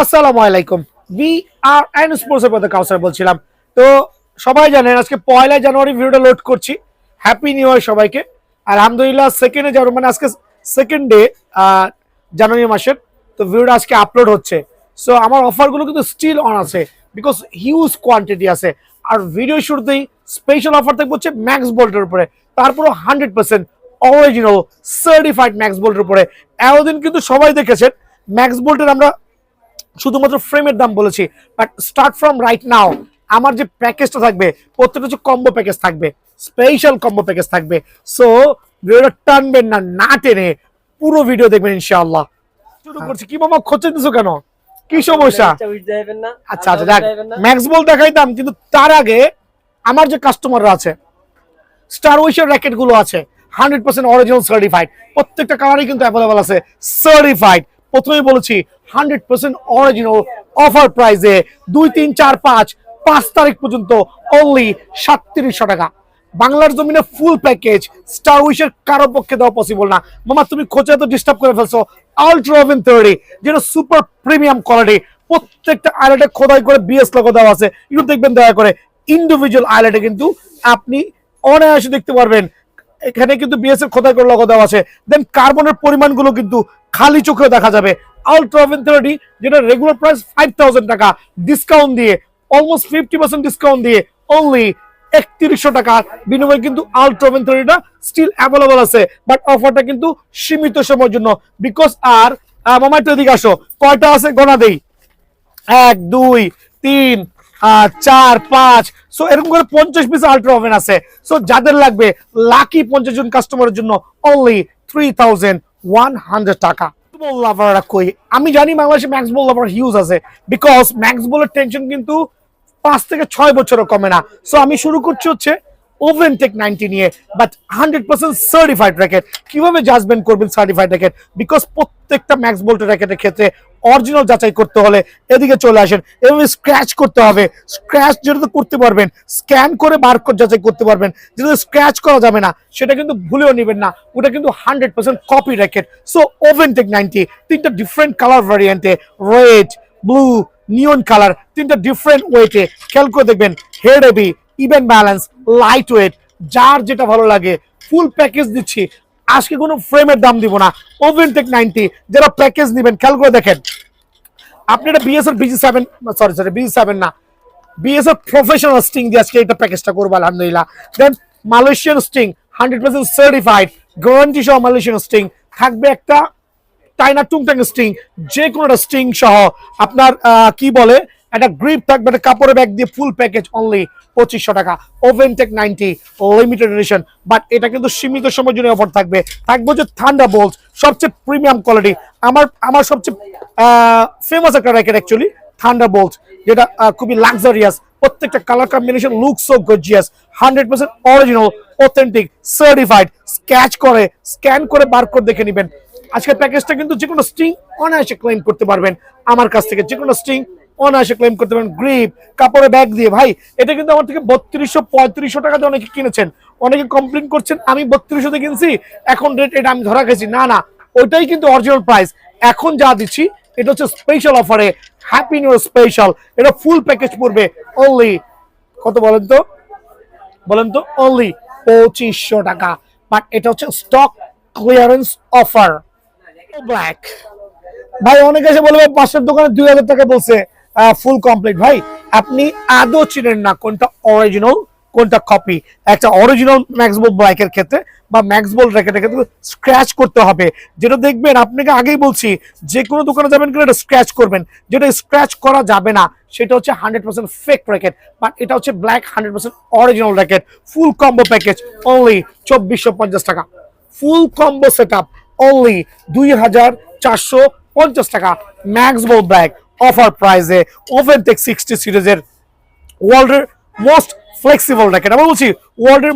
আসসালামু আলাইকুম। বি আর এন স্পোর্টসের পথে কাউসার বলছিলাম। তো সবাই জানেন আজকে 1 জানুয়ারি ভিডিওটা লোড করছি। হ্যাপি নিউ ইয়ার সবাইকে। আলহামদুলিল্লাহ সেকেন্ডে জানুয়ারি মানে আজকে সেকেন্ড ডে জানুয়ারি মাসের। তো ভিডিওটা আজকে আপলোড হচ্ছে। সো আমার অফারগুলো কিন্তু স্টিল অন আছে বিকজ হিউজ কোয়ান্টিটি আছে। আর ভিডিও শুরুতেই স্পেশাল অফার থাকবে হচ্ছে ম্যাক্স বোল্টের উপরে, তারপরে 100% অরিজিনাল সার্টিফাইড ম্যাক্স বোল্টের উপরে। এতদিন কিন্তু সবাই দেখেছেন ম্যাক্স বোল্টের আমরা শুধুমাত্র ফ্রেমের দাম বলেছি, but start from right now আমার যে প্যাকেজটা থাকবে প্রত্যেকটা হচ্ছে কম্বো প্যাকেজ থাকবে, স্পেশাল কম্বো প্যাকেজ থাকবে। সো ভিডিওটা টানবেন না, না টেনে পুরো ভিডিও দেখবেন ইনশাআল্লাহ। শুরু করছি। কি মামা খোঁচে দিছো কেন, কি সমস্যা? আচ্ছা আচ্ছা দেখ, ম্যাক্স বল দেখাইতাম কিন্তু তার আগে আমার যে কাস্টমাররা আছে স্টার উইশের র্যাকেট গুলো আছে 100% অরিজিনাল সার্টিফাইড, প্রত্যেকটা কালারই কিন্তু অ্যাভেলেবল আছে সার্টিফাইড। প্রথমেই বলেছি 100% অরিজিনাল অফার প্রাইসে 2, 3, 4, 5 তারিখ পর্যন্ত অনলি 3700 টাকা। বাংলার জমিনে ফুল প্যাকেজ স্টার উইশের কারো পক্ষে দেওয়া পসিবল না। মামা তুমি খোঁজে তো ডিস্টার্ব করে ফেলছো। আলট্রা ওভেন 30 যেটা সুপার প্রিমিয়াম কোয়ালিটি, প্রত্যেকটা আইলেটে খোদাই করে বিএস লোগো দেওয়া আছে। একটু দেখবেন দয়া করে, ইন্ডিভিজুয়াল আইলেটে কিন্তু আপনি অনায়াসে দেখতে পারবেন এখানে কিন্তু বিএস এর খোদাই করে লোগো দেওয়া আছে। দেন কার্বনের পরিমাণগুলো কিন্তু খালি চোখে দেখা যাবে। আলট্রা ওভেন 30 যেটা রেগুলার প্রাইস 5000 টাকা, ডিসকাউন্ট দিয়ে অলমোস্ট 50% ডিসকাউন্ট দিয়ে অনলি 3100 টাকা বিনিময়ে কিন্তু আলট্রা ওভেন 30টা স্টিল অ্যাভেলেবল আছে। বাট অফারটা কিন্তু সীমিত সময়ের জন্য বিকজ আর মামা একটু এদিকে আসো, কয়টা আছে গোনা দেই, 1, 2, 3, 4, 5। সো এরকম করে 50 পিস আলট্রা ওভেন আছে। সো যাদের লাগবে লাকি 50 জন কাস্টমারের জন্য অনলি 3100 টাকা। বল লাভাররা কই? আমি জানি বাংলাদেশে ম্যাক্স বল লাভার হিউজ আছে বিকজ ম্যাক্স বলের টেনশন কিন্তু 5 থেকে 6 বছরও কমে না। সো আমি শুরু করছি হচ্ছে ওভেনটেক 90 নিয়ে, বাট 100% সার্টিফাইড র্যাকেট। কিভাবে জাজমেন্ট করবেন সার্টিফাইড র্যাকেট? বিকজ প্রত্যেকটা ম্যাক্স বোল্টের র্যাকেটের ক্ষেত্রে অরিজিনাল যাচাই করতে হলে এদিকে চলে আসেন এবং স্ক্র্যাচ করতে হবে। স্ক্র্যাচ যেটা করতে পারবেন, স্ক্যান করে বারকোড যাচাই করতে পারবেন। যেটা স্ক্র্যাচ করা যাবে না সেটা কিন্তু ভুলেও নেবেন না, ওটা কিন্তু 100% কপি র্যাকেট। সো ওভেনটেক 90 তিনটা ডিফারেন্ট কালার ভ্যারিয়েন্টে, রেড, ব্লু, নিয়ন কালার, তিনটা ডিফারেন্ট ওয়েটে। খেয়াল করে দেখবেন head heavy, even balance, light weight, যার যেটা ভালো লাগে ফুল প্যাকেজ দিচ্ছি। আজকে কোনো ফ্রেমের দাম দিব না। ওভেনটেক 90 যারা প্যাকেজ নেবেন খেয়াল করে দেখেন, আপনি এটা বিএসএর BG7 সরি BG7 না, বিএসএর প্রফেশনাল স্টিং দিয়ে আজকে এটা প্যাকেজটা করবো আলহামদুলিল্লাহ। দেন মালয়েশিয়ান স্টিং 100% সার্টিফাইড, গ্যারান্টি সহ মালয়েশিয়ান স্টিং থাকবে। একটা টাইনা টুংটাং স্টিং, যে কোনো একটা স্টিং সহ আপনার কি বলে একটা গ্রিপ থাকবে, একটা কাপড়ের ব্যাগ দিয়ে ফুল প্যাকেজ অনলি 2500 টাকা। ওভেনটেক 90 লিমিটেড এডিশন, বাট এটা কিন্তু সীমিত সময়ের জন্য অফার থাকবে। থাকবে যে থান্ডারবোল্ট, সবচেয়ে প্রিমিয়াম কোয়ালিটি। আমার সবচেয়ে ফেমাস একটা র্যাকেট অ্যাকচুয়ালি থান্ডারবোল্ট, যেটা খুবই লাক্সারিয়াস। প্রত্যেকটা colour combination look so gorgeous, 100% original, authentic, certified. Scan করে বারকোড দেখে নেবেন। আজকের প্যাকেজটা কিন্তু যে কোনো স্টিং অনায়াসে ক্লেম করতে পারবেন আমার কাছ থেকে, যে কোনো স্টিং অনায়াসে ক্লেম করতে পারবেন। গ্রিপ, কাপড়ে ব্যাগ দিয়ে। ভাই এটা কিন্তু আমার থেকে 3200-3500 টাকাতে অনেকে কিনেছেন, অনেকে কমপ্লেন করছেন আমি 3200-তে কিনছি, এখন রেট এটা আমি ধরা গেছি। না না, ওইটাই কিন্তু অরিজিনাল প্রাইস। এখন যা দিচ্ছি এটা হচ্ছে স্পেশাল অফারে, হ্যাপি নিউ স্পেশাল। এটা ফুল প্যাকেজ পড়বে অনলি কত বলেন তো অনলি 2500 টাকা। বাট এটা হচ্ছে স্টক ক্লিয়ারেন্স অফার। ব্ল্যাক ভাই অনেকে এসে বলবে পাশের দোকানে 2000 টাকা বলছে ফুল কমপ্লিট। ভাই আপনি আদৌ চিনেন না কোনটা অরিজিনাল কোনটা কপি। একটা অরিজিনাল ম্যাক্স বল ব্ল্যাকের ক্ষেত্রে বা ম্যাক্স বল র্যাকেটের ক্ষেত্রে স্ক্র্যাচ করতে হবে। যেটা দেখবেন আপনাকে আগেই বলছি, যে কোনো দোকানে যাবেন কিনা এটা স্ক্র্যাচ করবেন। যেটা স্ক্র্যাচ করা যাবে না সেটা হচ্ছে 100% ফেক র্যাকেট, বাট এটা হচ্ছে ব্ল্যাক 100% অরিজিনাল র্যাকেট। ফুল কম্বো প্যাকেজ অনলি 2450 টাকা। ফুল কম্বো সেট আপ অনলি 2450 টাকা। ম্যাক্স বল ব্ল্যাক অফার প্রাইসে ওভেনটেক 60 সিরিজের ওয়ার্ল্ডের মোস্ট ফ্লেক্সিবল র্যাকেট। আমরা বলছি ওয়ার্ল্ডের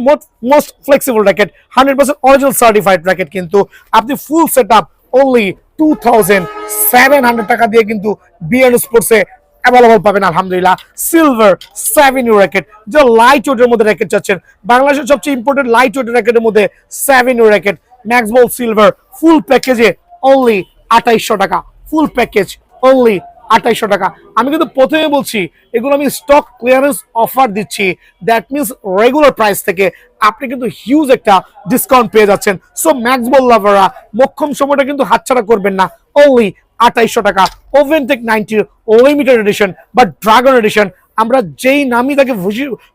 most flexible racket, 100% original certified racket. কিন্তু আপনি ফুল সেট আপ অনলি 2700 টাকা দিয়ে কিন্তু বিএন স্পোর্টসে অ্যাভেলেবল পাবেন আলহামদুলিল্লাহ। সিলভার 7U র্যাকেট, যে লাইট ওয়েটের মধ্যে র্যাকেট চাচ্ছেন, বাংলাদেশের সবচেয়ে ইম্পর্টেন্ট লাইট ওয়েটের র্যাকেটের মধ্যে 7U র্যাকেট। ম্যাক্স বল সিলভার ফুল প্যাকেজে অনলি 2800 টাকা। ফুল প্যাকেজ অনলি 2800 টাকা। আমি কিন্তু প্রথমে বলছি এগুলো আমি স্টক ক্লিয়ারেন্স অফার দিচ্ছি, দ্যাট মিনস রেগুলার প্রাইস থেকে আপনি কিন্তু হিউজ একটা ডিসকাউন্ট পেয়ে যাচ্ছেন। সো ম্যাক্স বল লাভাররা মোক্ষম সময়টা কিন্তু হাতছাড়া করবেন না। অনলি 2800 টাকা ওভেনটেক 90 লিমিটেড এডিশন বা ড্রাগন এডিশন, আমরা যেই নামই তাকে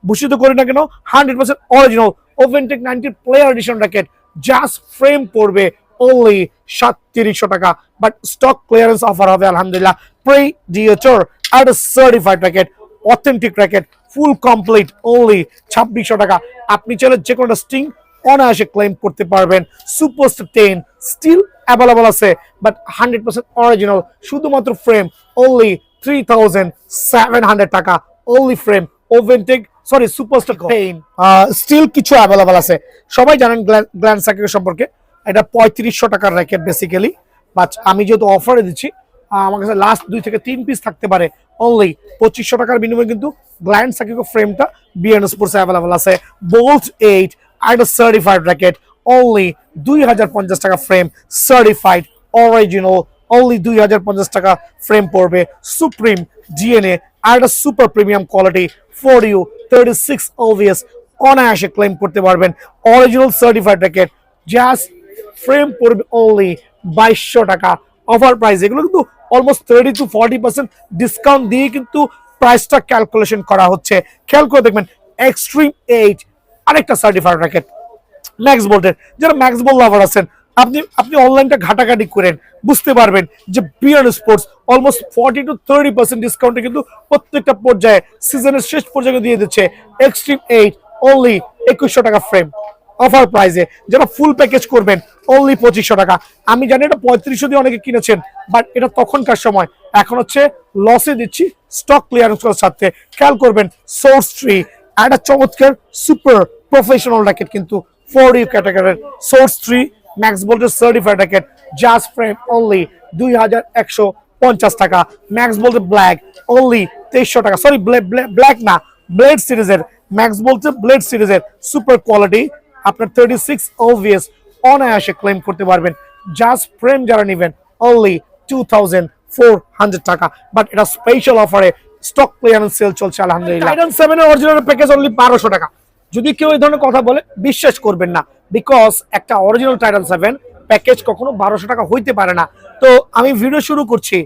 ভূষিত করি না কেন 100% অরিজিনাল ওভেনটেক 90 player edition racket just frame পড়বে only 3700 টাকা। বাট স্টক ক্লিয়ারেন্স অফার হবে আলহামদুলিল্লাহ। প্রিডিয়েটর আর certified racket, authentic racket, full complete only 2600 টাকা। আপনি চাইলে যে কোনো স্টিং অনায়াসে ক্লেম করতে পারবেন। সুপারস্টার 10 স্টিল অ্যাভেলেবল আছে বাট 100% অরিজিনাল, শুধুমাত্র ফ্রেম only 3700 টাকা। only ফ্রেম ওভেনটেক সরি সুপারস্টার 10 স্টিল কিছু অ্যাভেলেবল আছে। সবাই জানেন গ্ল্যান্স র্যাকেট সম্পর্কে, এটা 3500 টাকার র্যাকেট বেসিক্যালি, বাট আমি যেহেতু অফারে দিচ্ছি আমার কাছে লাস্ট 2 থেকে 3 পিস থাকতে পারে। অনলি 2500 টাকার বিনিময়ে কিন্তু গ্ল্যান্স র্যাকেট ফ্রেমটা বিএন স্পোর্টস অ্যাভেলেবল আছে। বোল্ট 8 আর সার্টিফাইড র্যাকেট অনলি 2050 টাকা ফ্রেম, সার্টিফাইড অরিজিনাল অনলি 2050 টাকা ফ্রেম পড়বে। সুপ্রিম ডিএনএ আর একটা super premium quality for you 36 OVS অনায়াসে ক্লেম করতে পারবেন। Original certified racket just frame পড়বে অনলি 2200 টাকা অফার প্রাইস। এগুলো কিন্তু অলমোস্ট 30 to 40% ডিসকাউন্ট দিয়ে কিন্তু প্রাইসটা ক্যালকুলেশন করা হচ্ছে। খেয়াল করে দেখবেন এক্সট্রিম 8 আরেকটা সার্টিফাইড র্যাকেট ম্যাক্স বোল্টের। যারা ম্যাক্স বল লাভার আছেন আপনি অনলাইনটা ঘাটাঘাটি করেন, বুঝতে পারবেন যে বিয়ার স্পোর্টস অলমোস্ট 40 to 30% ডিসকাউন্টে কিন্তু প্রত্যেকটা পর্যায়ে সিজনের শেষ পর্যায়ে দিয়ে দিচ্ছে। এক্সট্রিম 8 অনলি 2100 টাকা ফ্রেম অফার প্রাইসে। যারা ফুল প্যাকেজ করবেন অনলি 2500 টাকা। আমি জানি এটা 3500 দিয়ে অনেকে কিনেছেন, বাট এটা তখনকার সময়, এখন হচ্ছে লসে দিচ্ছি স্টক ক্লিয়ারেন্স করার সাথে। খেয়াল করবেন সোর্স ট্রি একটা চমৎকার সুপার প্রফেশনাল র্যাকেট কিন্তু ফর ইউ ক্যাটাগরির সোর্স ট্রি ম্যাক্স বোল্টের certified racket just frame only 2150 টাকা। ম্যাক্স বোল্টের ব্ল্যাক অনলি 2300 টাকা, সরি ব্ল্যাক না ব্লেড সিরিজের ম্যাক্স বোল্টের ব্লেড সিরিজের সুপার কোয়ালিটি আপনার 36 OVS অনায়াসে ক্লেম করতে পারবেন। জাস্ট ফ্রেম যারা নেবেন অনলি 2400 টাকা, বাট এটা স্পেশাল অফারে স্টক ক্লিয়ারেন্স সেল চলছে আলহামদুলিল্লাহ। টাইটান 7 এর অরিজিনাল প্যাকেজ অনলি 1200 টাকা। যদি কেউ এই ধরনের কথা বলে বিশ্বাস করবেন না, বিকজ একটা অরিজিনাল টাইটান 7 প্যাকেজ কখনো 1200 টাকা হইতে পারে না। তো আমি ভিডিও শুরু করছি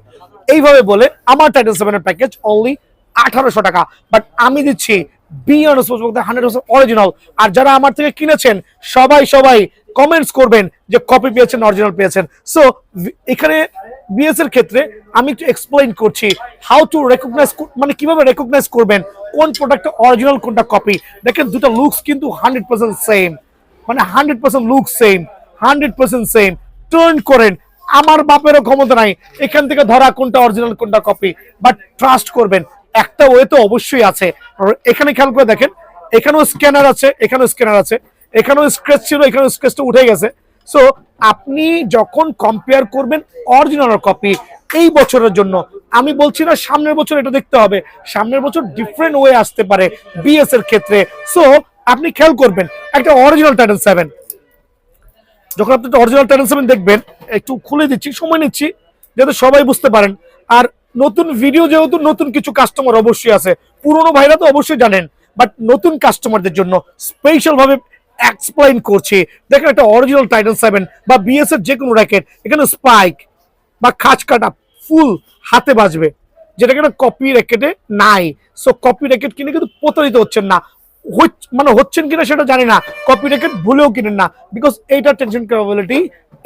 এইভাবে বলে আমার টাইটান 7 এর প্যাকেজ অনলি 1800 টাকা, বাট আমি দিচ্ছি বিয়ন্ড স্পোর্টস 100% অরিজিনাল। আর যারা আমার থেকে কিনেছেন সবাই কমেন্টস করবেন যে কপি পেয়েছেন অরিজিনাল পেয়েছেন। সো এখানে বিএস এর ক্ষেত্রে আমি একটু এক্সপ্লেইন করছি হাউ টু রেকগনাইজ, মানে কিভাবে রেকগনাইজ করবেন কোন প্রোডাক্টটা অরিজিনাল কোনটা কপি। দেখেন দুটো লুকস কিন্তু 100% সেম, মানে 100% লুক সেম, 100% সেম। টার্ন করেন, আমার বাপেরও ক্ষমতা নাই এখান থেকে ধরা কোনটা অরিজিনাল কোনটা কপি, বাট ট্রাস্ট করবেন একটা ওয়ে তো অবশ্যই আছে। এখানে খেয়াল করে দেখেন এখানেও স্ক্যানার আছে, এখানেও স্ক্যানার আছে, এখানেও স্ক্র্যাচ ছিল, এখানেও স্ক্র্যাচটা উঠে গেছে। সো আপনি যখন কম্পেয়ার করবেন অরিজিনাল আর কপি এই বছরের জন্য, আমি বলছি না সামনের বছর এটা দেখতে হবে, সামনের বছর ডিফারেন্ট ওয়ে আসতে পারে বিএস এর ক্ষেত্রে। সো আপনি খেয়াল করবেন একটা অরিজিনাল টাইটান 7, যখন আপনি অরিজিনাল টাইটান 7 দেখবেন, একটু খুলে দিচ্ছি, সময় নিচ্ছি যাতে সবাই বুঝতে পারেন। আর নতুন ভিডিও যেহেতু নতুন কিছু কাস্টমার অবশ্যই আছে, পুরনো ভাইরা তো অবশ্যই জানেন, বাট নতুন কাস্টমারদের জন্য স্পেশাল ভাবে এক্সপ্লেইন করছি। দেখেন একটা অরিজিনাল টাইটান 7 বা বিএস এর যে কোনো র্যাকেট, এখানে স্পাইক বা খাঁজ কাটা ফুল হাতে বাজবে, যেটা কিনা কপি র্যাকেটে নাই। সো কপি র্যাকেট কিনে কিন্তু প্রতারিত হচ্ছেন না, মানে হচ্ছেন কিনা সেটা জানি না, কপি র্যাকেট ভুলেও কিনেন না, বিকজ এইটার টেনশন ক্যাপাবিলিটি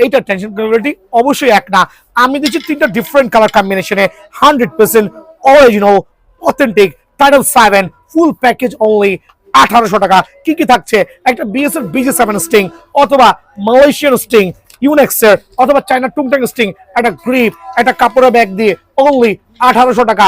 এইটার টেনশন ক্যাপাবিলিটি অবশ্যই এক না। আমি দিচ্ছি 3টা ডিফারেন্ট কালার কম্বিনেশনে 100% অরিজিনাল অথেন্টিক টাইটান 7 ফুল প্যাকেজ অনলি 1800 টাকা। কি কি থাকছে? একটা বিএস এর BG7 স্টিং অথবা মালয়েশিয়ান স্টিং ইউনেক্সের অথবা চায়না টুংটাং স্টিং, একটা গ্রিপ, একটা কাপড়ের ব্যাগ দিয়ে অনলি 1800 টাকা।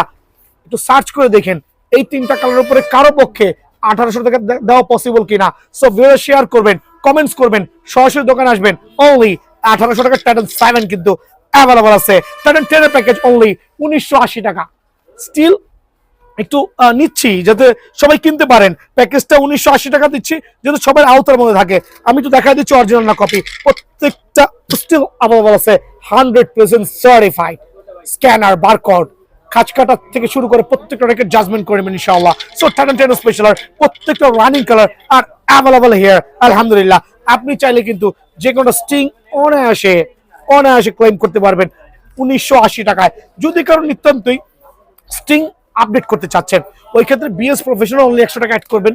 একটু সার্চ করে দেখেন এই 3টা কালারের উপরে কারো পক্ষে 1800 টাকা দেওয়া পসিবল কিনা। সো ভিডিও শেয়ার করবেন, কমেন্টস করবেন, সরাসরি দোকানে আসবেন। অনলি 1800 টাকা টাইটান 7 কিন্তু অ্যাভেলেবল আছে। টাইটান 10 এর প্যাকেজ অনলি 1980 টাকা। স্টিল একটু নিচ্ছি যাতে সবাই কিনতে পারেন, প্যাকেজটা 1980 টাকা দিচ্ছি যাতে সবাই আওতার মধ্যে থাকে। আমি তো দেখা দিচ্ছি অরিজিনাল না কপি, প্রত্যেকটা স্টিল অ্যাভেলেবল আছে 100% সার্টিফাইড, স্ক্যানার বারকোড খাঁচ কাটা থেকে শুরু করে প্রত্যেকটা র্যাকেট জাজমেন্ট করবেন ইনশাআল্লাহ। সো টাইটান 10 স্পেশাল প্রত্যেকটা running colour R available here আলহামদুলিল্লাহ। আপনি চাইলে কিন্তু যে কোনো স্টিং অনায়াসে ক্লেম করতে পারবেন 1980 টাকায়। যদি কারো নিতান্তই স্টিং আপডেট করতে চাচ্ছেন ওই ক্ষেত্রে বিএস প্রফেশনাল অনলি 100 টাকা অ্যাড করবেন,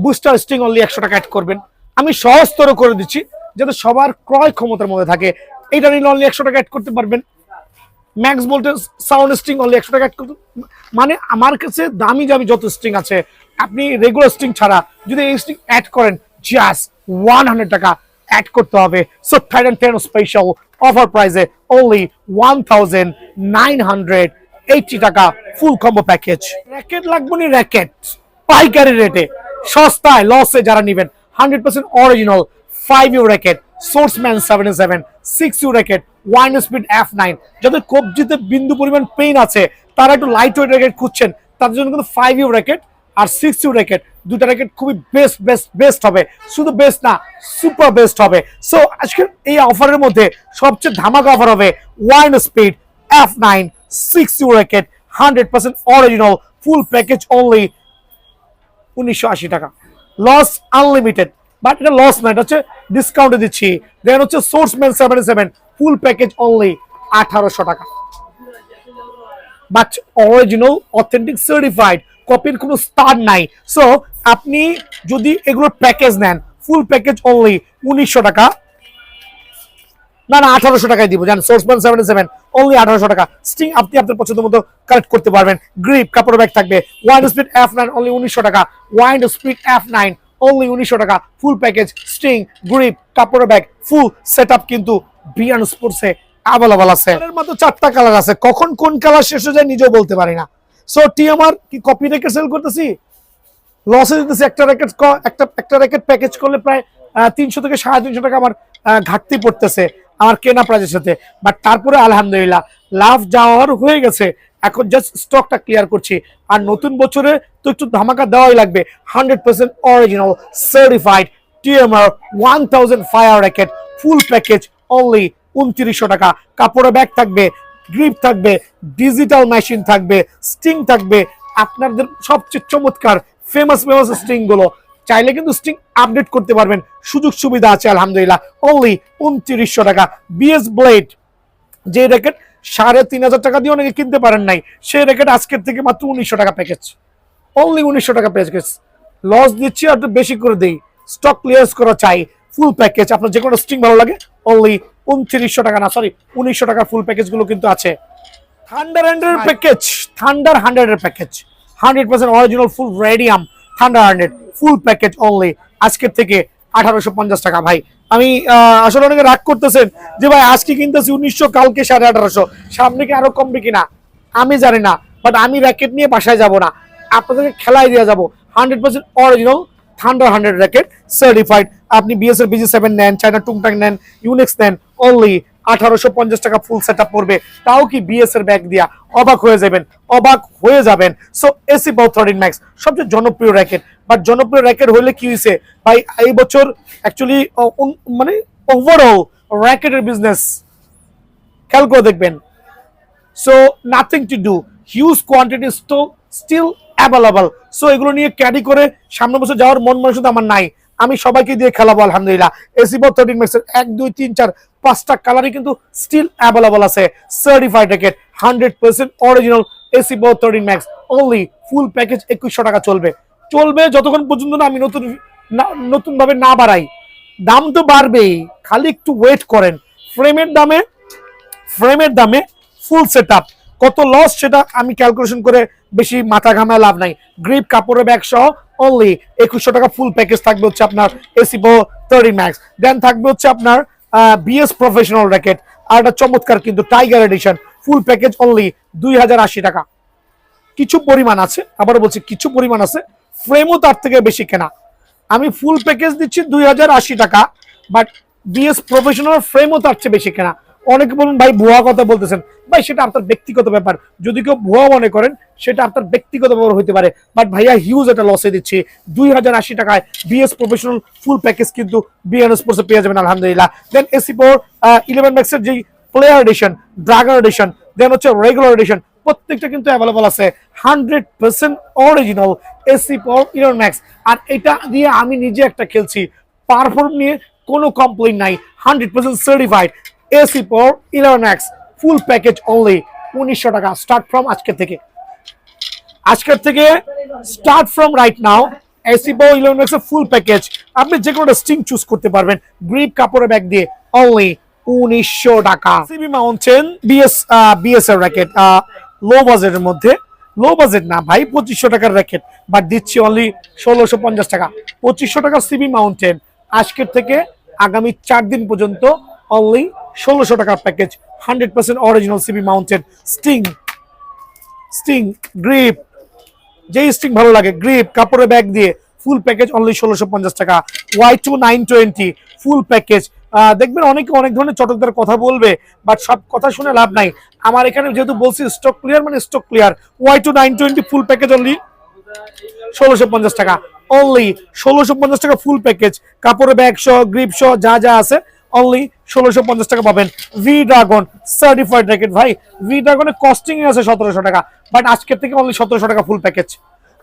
বুস্টার স্টিং অনলি 100 টাকা অ্যাড করবেন। আমি সহজতর করে দিচ্ছি যাতে সবার ক্রয় ক্ষমতার মধ্যে থাকে। এইটা নিলে অনলি 100 টাকা অ্যাড করতে পারবেন। Max voltage sound string only 100 টাকা অ্যাড করতে, মানে আমার কাছে দামি যত স্ট্রিং আছে আপনি রেগুলার স্ট্রিং ছাড়া যদি এই স্ট্রিং অ্যাড করেন জাস্ট 100 টাকা অ্যাড করতে হবে। সো টাইটান 10 স্পেশাল অফার প্রাইসে অনলি 1980 টাকা ফুল কম্বো প্যাকেজ। র্যাকেট লাগবে নি, র্যাকেট পাইকারি রেটে সস্তায় লসে যারা নেবেন 100% অরিজিনাল 5U র্যাকেট, সোর্সম্যান 77, 6U র্যাকেট, ওয়াইন স্পিড F9। যাদের কবজিতে বিন্দু পরিমাণ পেইন আছে তারা একটু লাইট ওয়েট র্যাকেট খুঁজছেন, তাদের জন্য কিন্তু 5U র্যাকেট আর 6U র্যাকেট দুটা র্যাকেট খুবই বেস্ট হবে। শুধু বেস্ট না, সুপার বেস্ট হবে। সো আজকের এই অফারের মধ্যে সবচেয়ে ধামাকা অফার হবে wine speed F9 6U racket 100% original ফুল প্যাকেজ অনলি 1980 টাকা। লস আনলিমিটেড, বাট এটা লস না, এটা হচ্ছে ডিসকাউন্টে দিচ্ছি। দেন হচ্ছে সোর্সম্যান 77 ফুল প্যাকেজ অনলি 1800 টাকা, বাট অরিজিনাল অথেন্টিক সার্টিফাইড, কপির কোনো স্টার নাই। সো আপনি যদি এগুলোর প্যাকেজ নেন ফুল প্যাকেজ অনলি 1900 টাকা, না 1800 টাকায় দিব। জান সোর্সম্যান 77 অনলি 1800 টাকা। স্টিং আপনি আপনার পছন্দ মতো কালেক্ট করতে পারবেন। গ্রিপ কাপড় ব্যাগ থাকবে। ওয়াইন স্পিড F9 অনলি 1900 টাকা। ওয়াইন স্পিড F9 অনলি 1900 টাকা ফুল প্যাকেজ। স্টিং, গ্রিপ, কাপড় ব্যাগ ফুল সেটআপ কিন্তু বিয়ান স্পোর্টসে অ্যাভেলেবল আছে। এর মাত্র 4টা কালার আছে, কখন কোন কালার শেষ হয়ে যায় নিজেও বলতে পারি না। সো টিএমআর কি কপি রেখে সেল করতেছি, লসে দিতেছি। একটা র্যাকেট প্যাকেজ করলে প্রায় 300 থেকে 350 টাকা আমার ঘাটতি পড়তেছে আমার কেনা প্রাইজের সাথে। বাট তারপরে আলহামদুলিল্লাহ লাভ যাওয়ার হয়ে গেছে, এখন জাস্ট স্টকটা ক্লিয়ার করছি। আর নতুন বছরে তো একটু ধামাকা দেওয়াই লাগবে। 100% original certified TMR 1000 fire racket ফুল প্যাকেজ অনলি 2900 টাকা। কাপড়ে ব্যাগ থাকবে, গ্রিপ থাকবে, ডিজিটাল মেশিন থাকবে, স্টিং থাকবে। আপনাদের সবচেয়ে চমৎকার ফেমাস স্ট্রিং গুলো চাইলে কিন্তু স্ট্রিং আপডেট করতে পারবেন, সুযোগ সুবিধা আছে আলহামদুলিল্লাহ। অনলি 2900 টাকা। বিএস ব্লেড যে র্যাকেট 3500 টাকা দিয়ে অনেকে কিনতে পারেন নাই, সেই র্যাকেট আজকের থেকে মাত্র 1900 টাকা প্যাকেজ, অনলি 1900 টাকা প্যাকেজ। লস দিচ্ছি আর একটু বেশি করে দেই, স্টক ক্লিয়ারেন্স করা চাই। ফুল প্যাকেজ আপনার যে কোনো স্ট্রিং ভালো লাগে অনলি 2900 টাকা, না সরি 1900 টাকার ফুল প্যাকেজ গুলো কিন্তু আছে। থান্ডার 100 এর প্যাকেজ, থান্ডার 100 এর প্যাকেজ 100% অরিজিনাল ফুল রেডিয়াম থান্ডার 100 ফুল প্যাকেজ অনলি আজকের থেকে 1850 টাকা। ভাই আমি আসলে অনেকে রাগ করতেছেন যে ভাই আজকে কিনতেছি 1900, কালকে 1850, সামনে কি আরো কমবে কিনা আমি জানি না, বাট আমি র্যাকেট নিয়ে বাসায় যাব না, আপনাদেরকে খেলাই দিয়ে যাবো। 100% অরিজিনাল থান্ডার 100 র্যাকেট সার্টিফাইড। আপনি বিএস এর BG7 নেন, চায়না টুংটাং নেন, ইউনিক্স নেন, অনলি 1850 টাকা ফুল সেটআপ পড়বে, তাও কি বিএস এর ব্যাগ দিয়া। অবাক হয়ে যাবেন। সো এসি বাউ 13 ম্যাক্স সবচেয়ে জনপ্রিয় র্যাকেট, বাট জনপ্রিয় র্যাকেট হইলে কি হয়েছে ভাই, এই বছর অ্যাকচুয়ালি মানে ওভারঅল র্যাকেটের বিজনেস খেয়াল করে দেখবেন। So nothing to do, huge quantity still available. So এগুলো নিয়ে ক্যারি করে সামনে বছর যাওয়ার মন মানসিকতা আমার নাই। আমি সবাইকে দিয়ে খেলাবো আলহামদুলিল্লাহ। এসি বাউ 13 ম্যাক্সের 1 2 3 4 5টা কালারই কিন্তু স্টিল অ্যাভেলেবল আছে। সার্টিফাইড র্যাকেট 100% অরিজিনাল এসি বাউ 13 ম্যাক্স অনলি ফুল প্যাকেজ 2100 টাকা চলবে যতক্ষণ পর্যন্ত না আমি নতুন ভাবে না বাড়াই। দাম তো বাড়বেই, খালি একটু ওয়েট করেন। ফ্রেমের দামে ফুল সেটআপ কত লস সেটা আমি ক্যালকুলেশন করে বেশি মাথা ঘামায় লাভ নাই। গ্রিপ কাপড়ের ব্যাগ সহ অনলি 2100 টাকা ফুল প্যাকেজ থাকবে হচ্ছে আপনার এসি বাউ 13 ম্যাক্স। দেন থাকবে হচ্ছে আপনার বিএস প্রফেশনাল র্যাকেট, আর একটা চমৎকার কিন্তু tiger edition full package only 2080 টাকা। কিছু পরিমাণ আছে, আবারও বলছি কিছু পরিমাণ আছে, ফ্রেমও তার থেকে বেশি কেনা। আমি ফুল প্যাকেজ দিচ্ছি 2080 টাকা, বাট বিএস প্রফেশনাল ফ্রেমও তার চেয়ে বেশি কেনা। অনেকে বলুন ভাই ভুয়া কথা বলতেছেন, ভাই সেটা আপনার ব্যক্তিগত ব্যাপার, যদি কেউ ভুয়া মনে করেন সেটা আপনার ব্যক্তিগত ব্যাপার হইতে পারে, বাট ভাইয়া হিউজ একটা লসে দিচ্ছি। 2080 টাকায় বিএস প্রফেশনাল ফুল প্যাকেজ কিন্তু বিএন স্পোর্টসে পেয়ে যাবেন আলহামদুলিল্লাহ। দেন এসি বাউ 11 ম্যাক্সের যে player edition, dragon edition, then হচ্ছে রেগুলার এডিশন প্রত্যেকটা কিন্তু অ্যাভেলেবল আছে 100% original AC power eleven max. আর এটা দিয়ে আমি নিজে একটা খেলছি, পারফর্ম নিয়ে কোনো কমপ্লেইন নাই, 100% certified AC power eleven max ফুল প্যাকেজ অনলি 1900 টাকা স্টার্ট ফ্রম আজকের থেকে start from right now. AC power eleven max এর ফুল প্যাকেজ আপনি যে কোনো স্টিং চুজ করতে পারবেন গ্রিপ কাপড়ের ব্যাগ দিয়ে অনলি 1900 টাকা। সিবি মাউন্টেন বিএস এর র্যাকেট, লো বাজেটের মধ্যে, লো বাজেট না ভাই, 2500 টাকার র্যাকেট, বাট দিচ্ছি অনলি 1650 টাকা। 2500 টাকার সিবি মাউন্টেন আজকের থেকে আগামী 4 দিন পর্যন্ত অনলি 1600 টাকার package, 100% original CB mountain sting grip, যেই স্টিং ভালো লাগে, গ্রিপ কাপড়ের ব্যাগ দিয়ে ফুল প্যাকেজ অনলি 1650 টাকা। Y2 920 full package. দেখবেন অনেকে অনেক ধরনের চটকদার কথা বলবে, বাট সব কথা শুনে লাভ নাই। আমার এখানে যেহেতু বলছি স্টক ক্লিয়ার মানে স্টক ক্লিয়ার। Y2 920 ফুল প্যাকেজ অনলি 1650 টাকা, অনলি 1650 টাকা ফুল প্যাকেজ, কাপড়ের ব্যাগ সহ গ্রিপ সহ যা যা আছে অনলি 1650 টাকা পাবেন। ভি ড্রাগন সার্টিফাইড র্যাকেট ভাই, ভি ড্রাগনের কস্টিং আছে 1700 টাকা, বাট আজকের থেকে অনলি 1700 টাকা ফুল প্যাকেজ।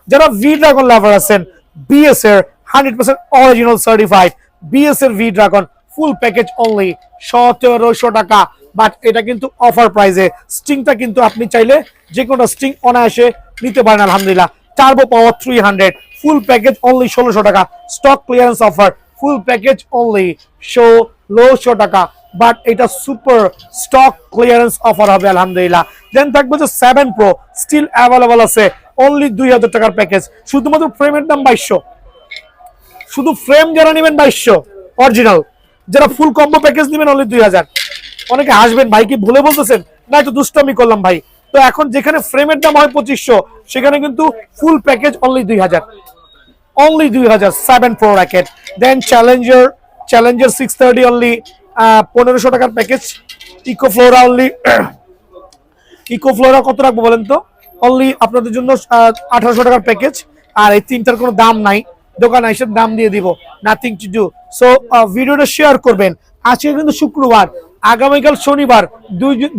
যারা ভি ড্রাগন লাভার আছেন, বিএস এর 100% অরিজিনাল সার্টিফাইড বিএস এর ভি ড্রাগন ফুল প্যাকেজ অনলি 1700 টাকা, বাট এটা কিন্তু অফার প্রাইসে। স্টিংটা কিন্তু আপনি চাইলে যে কোনো স্টিং অনায়াসে নিতে পারেন আলহামদুলিল্লাহ। টার্বো পাওয়ার 300 ফুল প্যাকেজ অনলি 1600 টাকা, স্টক ক্লিয়ারেন্স অফার, ফুল প্যাকেজ অনলি 1600 টাকা, বাট এটা সুপার স্টক ক্লিয়ারেন্স অফার হবে আলহামদুলিল্লাহ। দেন থাকবে যে 7 প্রো স্টিল অ্যাভেলেবল আছে অনলি 2000 টাকার প্যাকেজ, শুধুমাত্র ফ্রেমের দাম 2200, শুধু ফ্রেম যারা নেবেন 2200 অরিজিনাল, যারা ফুল কম্বো প্যাকেজ নেবেন অনলি 2000। অনেকে হাসবেন ভাই কি ভুলে বলতেছেন, না একটু দুষ্টামি করলাম ভাই। তো এখন যেখানে ফ্রেমের দাম হয় 2500, সেখানে কিন্তু full package only 2000, only 2000 7 pro racket. Then challenger 630 only 1500 টাকার প্যাকেজ। ইকোফ্লোরা অনলি ইকোফ্লোরা কত রাখবো বলেন তো, অনলি আপনাদের জন্য 1800 টাকার প্যাকেজ। আর এই তিনটার কোনো দাম নাই, দোকানে এসে দাম দিয়ে দিব, নাথিং টু ডু। সো ভিডিওটা শেয়ার করবেন। আজকে কিন্তু শুক্রবার, আগামীকাল শনিবার,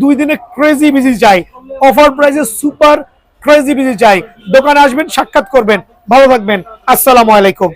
দুই দিনে ক্রেজি বিজি চাই, অফার প্রাইসে সুপার ক্রেজি বিজি চাই। দোকানে আসবেন, সাক্ষাৎ করবেন। ভালো থাকবেন, আসসালামু আলাইকুম।